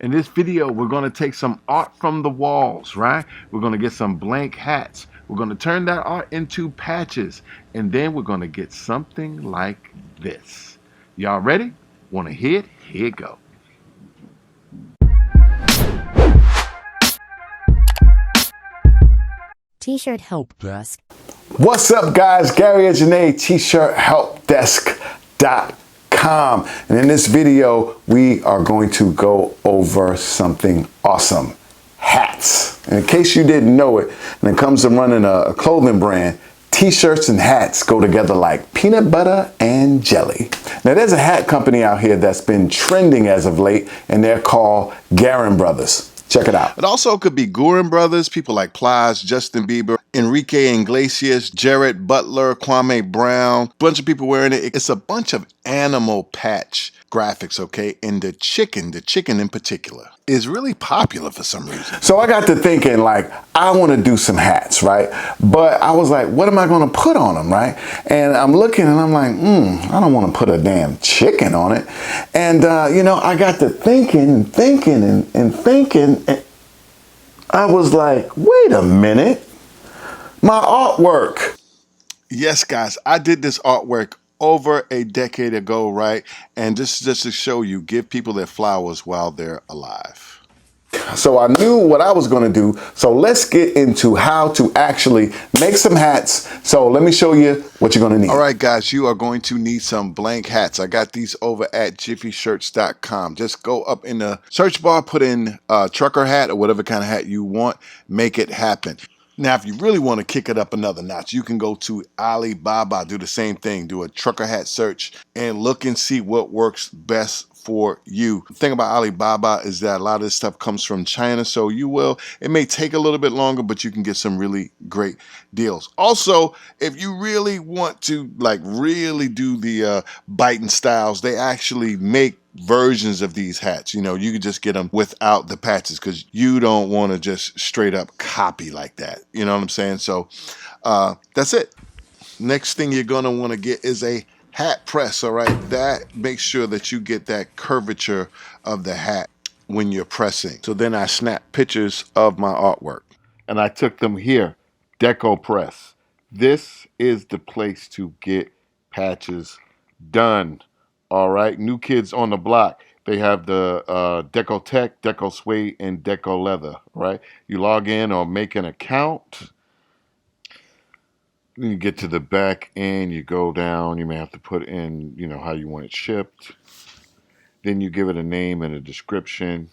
In this video, we're going to take some art from the walls, right? We're going to get some blank hats. We're going to turn that art into patches. And then we're going to get something like this. Y'all ready? Want to hear it? Here it go. T-shirt help desk. What's up, guys? Gary Ajane, t-shirthelpdesk.com. And in this video, we are going to go over something awesome. Hats. And in case you didn't know it, when it comes to running a clothing brand, t-shirts and hats go together like peanut butter and jelly. Now, there's a hat company out here that's been trending as of late, and they're called Garin Brothers. Check it out. It also could be Gurin Brothers, people like Plies, Justin Bieber, Enrique Iglesias, Jared Butler, Kwame Brown, bunch of people wearing it. It's a bunch of animal patch graphics, okay? And the chicken in particular, is really popular for some reason. So I got to thinking, like, I want to do some hats, right? But I was like, what am I going to put on them, right? And I'm looking and I'm like, I don't want to put a damn chicken on it. And, I got to thinking. And I was like, wait a minute, my artwork. Yes, guys, I did this artwork over a decade ago, right? And just to show you, give people their flowers while they're alive. So I knew what I was going to do. So let's get into how to actually make some hats. So let me show you what you're going to need. All right, guys, you are going to need some blank hats. I got these over at jiffyshirts.com. Just go up in the search bar, put in trucker hat or whatever kind of hat you want, make it happen. Now, if you really want to kick it up another notch, you can go to Alibaba, do the same thing, do a trucker hat search and look and see what works best for you. The thing about Alibaba is that a lot of this stuff comes from China, so it may take a little bit longer, but you can get some really great deals. Also, if you really want to really do the biting styles, they actually make versions of these hats. You can just get them without the patches because you don't want to just straight up copy like that. You know what I'm saying? So that's it. Next thing you're going to want to get is a hat press, all right? That makes sure that you get that curvature of the hat when you're pressing. So then I snap pictures of my artwork And I took them here, Deco Press. This is the place to get patches done. All right, New Kids on the Block. They have the Deco Tech, Deco Suede, and Deco Leather, right? You log in or make an account. Then you get to the back end, you go down, you may have to put in, how you want it shipped. Then you give it a name and a description.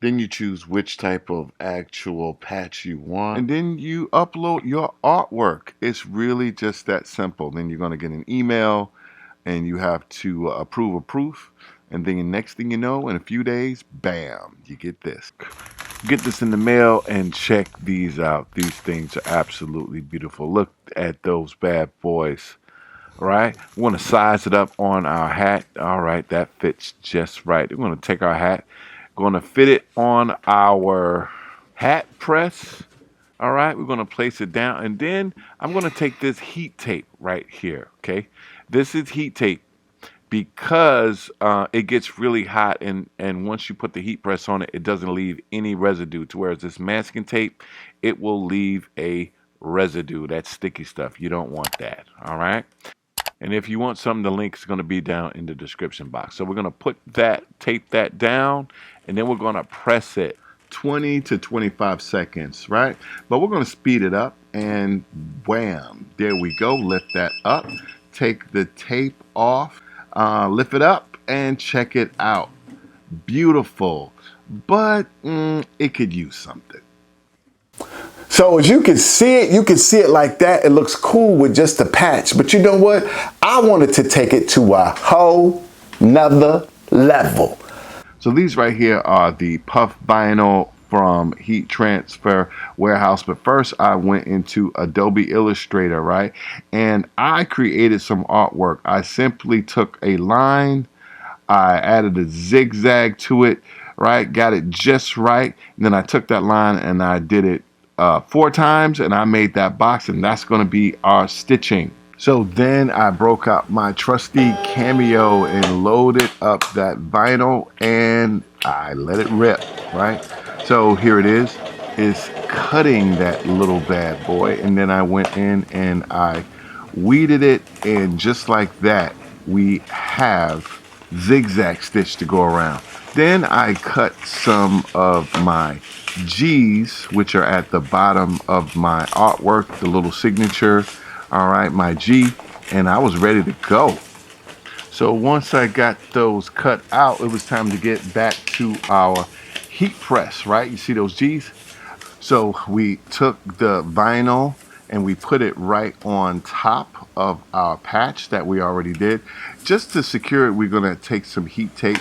Then you choose which type of actual patch you want. And then you upload your artwork. It's really just that simple. Then you're going to get an email and you have to approve a proof. And then the next thing you know, in a few days, bam, you get this. Get this in the mail and check these out. These things are absolutely beautiful. Look at those bad boys. All right, we want to size it up on our hat. All right, that fits just right. We're going to take our hat, going to fit it on our hat press. All right, we're going to place it down, and then I'm going to take this heat tape right here. Okay, this is heat tape because it gets really hot, and once you put the heat press on it, it doesn't leave any residue. Whereas this masking tape, it will leave a residue. That sticky stuff. You don't want that. All right. And if you want something, the link is going to be down in the description box. So we're going to tape that down, and then we're going to press it 20 to 25 seconds, right? But we're going to speed it up, and wham, there we go. Lift that up, take the tape off, lift it up, and check it out. Beautiful, but it could use something. So as you can see it like that. It looks cool with just a patch. But you know what? I wanted to take it to a whole nother level. So these right here are the puff vinyl from Heat Transfer Warehouse. But first I went into Adobe Illustrator, right? And I created some artwork. I simply took a line, I added a zigzag to it, right? Got it just right. And then I took that line and I did it 4 times, and I made that box, and that's going to be our stitching. So then I broke out my trusty Cameo and loaded up that vinyl and I let it rip, right? So here it is. It's cutting that little bad boy. And then I went in and I weeded it, and just like that, we have zigzag stitch to go around. Then I cut some of my G's, which are at the bottom of my artwork, the little signature. All right, my G, and I was ready to go. So once I got those cut out, it was time to get back to our heat press, right? You see those G's? So we took the vinyl and we put it right on top of our patch that we already did. Just to secure it, we're gonna take some heat tape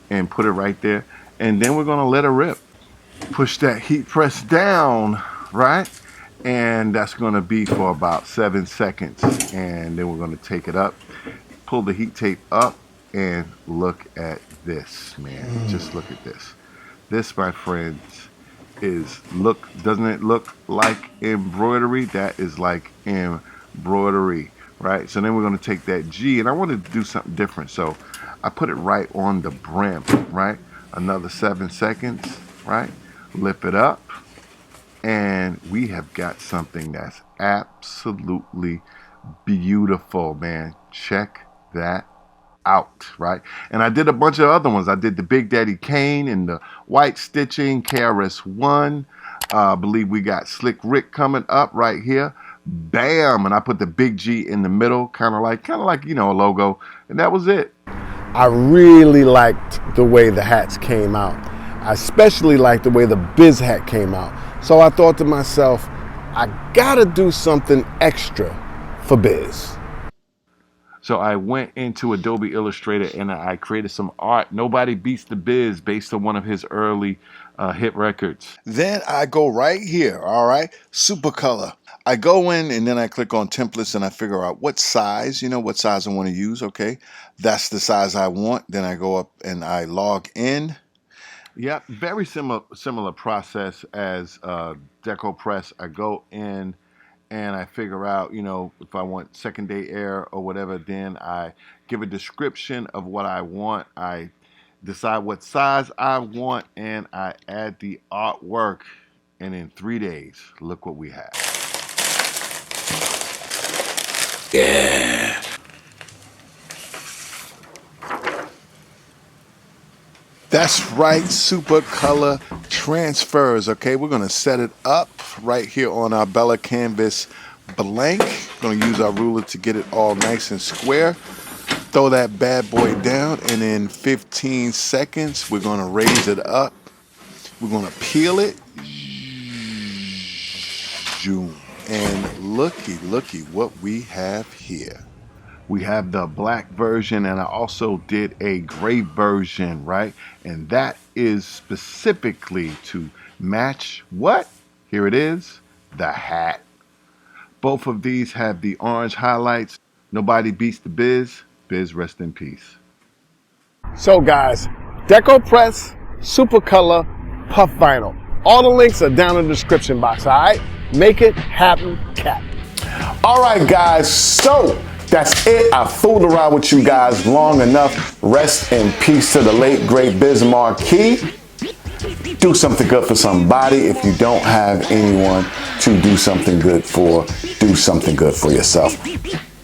and put it right there. And then we're gonna let it rip. Push that heat press down, right? And that's gonna be for about 7 seconds. And then we're gonna take it up, pull the heat tape up, and look at this, man. Just look at this. This, my friends, doesn't it look like embroidery? That is like embroidery, right? So then we're going to take that G, and I wanted to do something different, so I put it right on the brim, right? Another 7 seconds, right? Lift it up, and we have got something that's absolutely beautiful, man. Check that out, right? And I did a bunch of other ones. I did the Big Daddy Kane and the white stitching, KRS-One. I believe we got Slick Rick coming up right here. Bam! And I put the big G in the middle, kind of like, you know, a logo. And that was it. I really liked the way the hats came out. I especially liked the way the Biz hat came out. So I thought to myself, I gotta do something extra for Biz. So I went into Adobe Illustrator and I created some art. Nobody Beats the Biz, based on one of his early hit records. Then I go right here, all right, Supercolor. I go in and then I click on templates and I figure out what size, what size I want to use. Okay, that's the size I want. Then I go up and I log in. Yeah, very similar process as DecoPress. I go in and I figure out, if I want second day air or whatever, then I give a description of what I want. I decide what size I want, and I add the artwork. And in 3 days, look what we have. Yeah. That's right, Supercolor transfers. Okay, we're gonna set it up right here on our Bella canvas blank. We're gonna use our ruler to get it all nice and square. Throw that bad boy down, and in 15 seconds, we're gonna raise it up. We're gonna peel it. And looky what we have here. We have the black version, and I also did a gray version, right? And that is specifically to match what? Here it is, the hat. Both of these have the orange highlights. Nobody Beats the Biz. Biz, rest in peace. So guys, DecoPress, Supercolor, Puff Vinyl. All the links are down in the description box, all right? Make it happen, Cap. All right, guys, so that's it. I fooled around with you guys long enough. Rest in peace to the late, great Biz Markie. Do something good for somebody. If you don't have anyone to do something good for, do something good for yourself.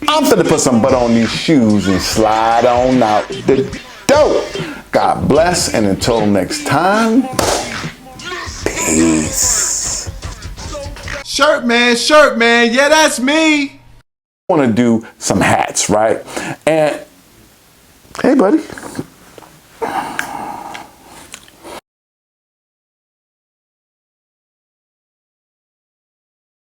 I'm finna put some butt on these shoes and slide on out the door. God bless, and until next time, peace. Shirt man, yeah, that's me. I want to do some hats, right? And hey, buddy.